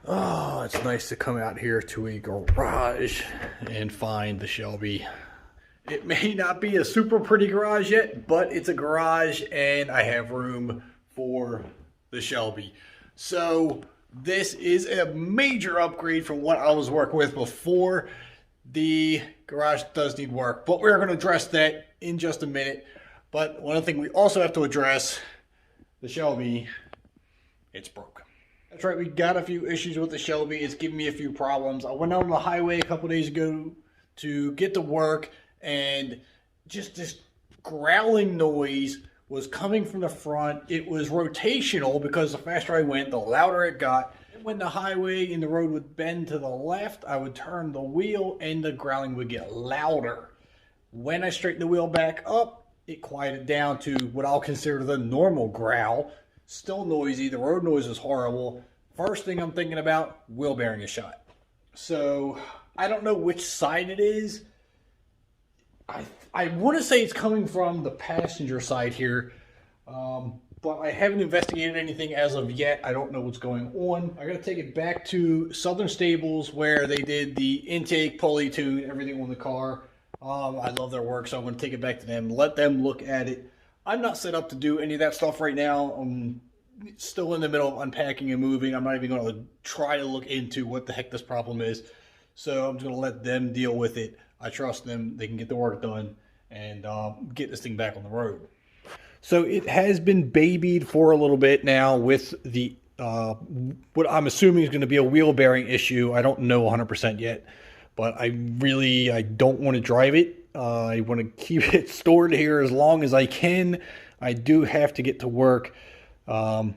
Oh, it's nice to come out here to a garage and find the Shelby. It may not be a super pretty garage yet, but it's a garage and I have room for the Shelby. So this is a major upgrade from what I was working with before. The garage does need work, but we're going to address that in just a minute. But one other thing we also have to address, the Shelby, it's broke. That's right, we got a few issues with the Shelby. It's giving me a few problems. I went out on the highway a couple days ago to get to work, and just this growling noise was coming from the front. It was rotational because the faster I went, the louder it got. When the highway and the road would bend to the left, I would turn the wheel and the growling would get louder. When I straightened the wheel back up, it quieted down to what I'll consider the normal growl. Still noisy. The road noise is horrible. First thing I'm thinking about, wheel bearing is shot. So I don't know which side it is. I want to say it's coming from the passenger side here, but I haven't investigated anything as of yet. I don't know what's going on. I got to take it back to Southern Stables where they did the intake, pulley tune, everything on the car. I love their work, so I'm going to take it back to them, let them look at it. I'm not set up to do any of that stuff right now. I'm still in the middle of unpacking and moving. I'm not even going to try to look into what the heck this problem is. So I'm just going to let them deal with it. I trust them. They can get the work done and get this thing back on the road. So it has been babied for a little bit now with the what I'm assuming is going to be a wheel bearing issue. I don't know 100% yet, but I don't want to drive it. I want to keep it stored here as long as I can. I do have to get to work. I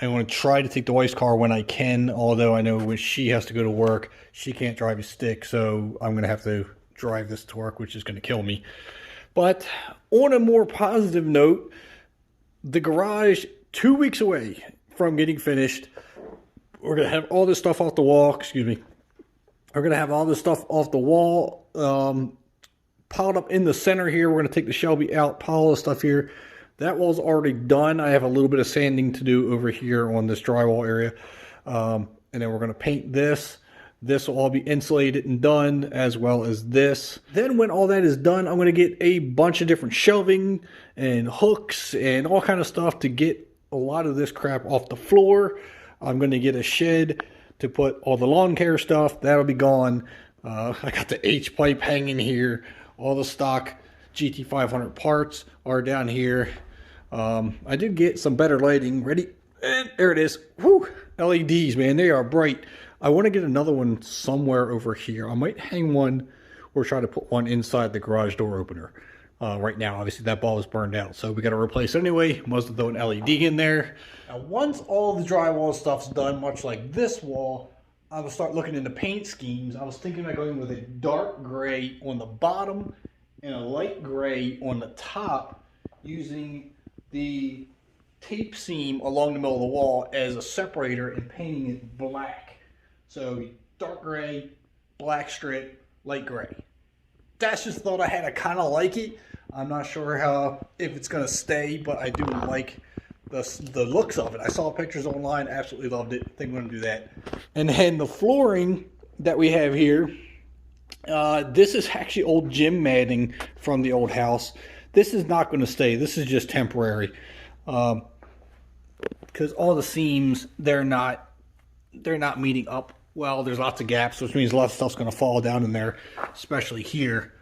want to try to take the wife's car when I can, although I know when she has to go to work, she can't drive a stick, so I'm going to have to drive this to work, which is going to kill me. But on a more positive note, the garage, 2 weeks away from getting finished. We're going to have all this stuff off the wall. Excuse me. We're going to have all this stuff off the wall. Piled up in the center here. We're going to take the Shelby out, pile all the stuff here. That wall's already done. I have a little bit of sanding to do over here on this drywall area. And then we're going to paint this. This will all be insulated and done, as well as this. Then when all that is done, I'm going to get a bunch of different shelving and hooks and all kind of stuff to get a lot of this crap off the floor. I'm going to get a shed to put all the lawn care stuff. That'll be gone. I got the H-pipe hanging here. All the stock GT500 parts are down here. I did get some better lighting. Ready? And there it is. Whew. LEDs, man. They are bright. I want to get another one somewhere over here. I might hang one or try to put one inside the garage door opener. Right now, obviously, that ball is burned out. So we got to replace it anyway. Must have thrown an LED in there. Now, once all the drywall stuff's done, much like this wall, I will start looking into paint schemes. I was thinking about going with a dark gray on the bottom and a light gray on the top, using the tape seam along the middle of the wall as a separator and painting it black. So dark gray, black strip, light gray. That's just thought I had. I kind of like it. I'm not sure if it's going to stay, but I do like the looks of it. I saw pictures online, absolutely loved it. Think I'm going to do that. And then the flooring that we have here, this is actually old gym matting from the old house. This is not going to stay. This is just temporary, because all the seams, they're not meeting up well. There's lots of gaps, which means a lot of stuff's going to fall down in there, especially here.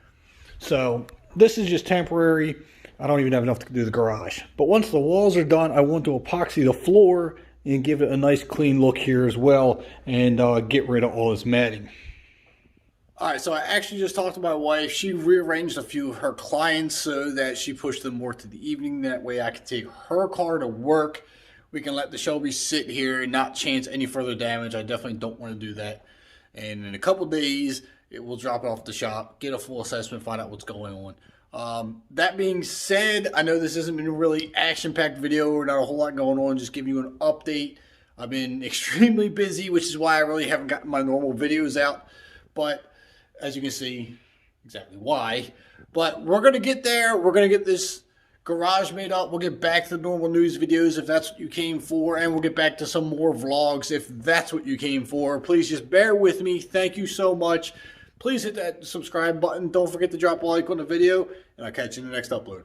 So this is just temporary. I don't even have enough to do the garage. But once the walls are done, I want to epoxy the floor and give it a nice clean look here as well, and get rid of all this matting. All right, so I actually just talked to my wife. She rearranged a few of her clients so that she pushed them more to the evening. That way I can take her car to work. We can let the Shelby sit here and not chance any further damage. I definitely don't want to do that. And in a couple days, it will drop it off the shop, get a full assessment, find out what's going on. That being said, I know this hasn't been a really action-packed video, or not a whole lot going on, just giving you an update. I've been extremely busy, which is why I really haven't gotten my normal videos out. But as you can see, exactly why. But we're going to get there. We're going to get this garage made up. We'll get back to the normal news videos if that's what you came for, and we'll get back to some more vlogs if that's what you came for. Please just bear with me. Thank you so much. Please hit that subscribe button. Don't forget to drop a like on the video, and I'll catch you in the next upload.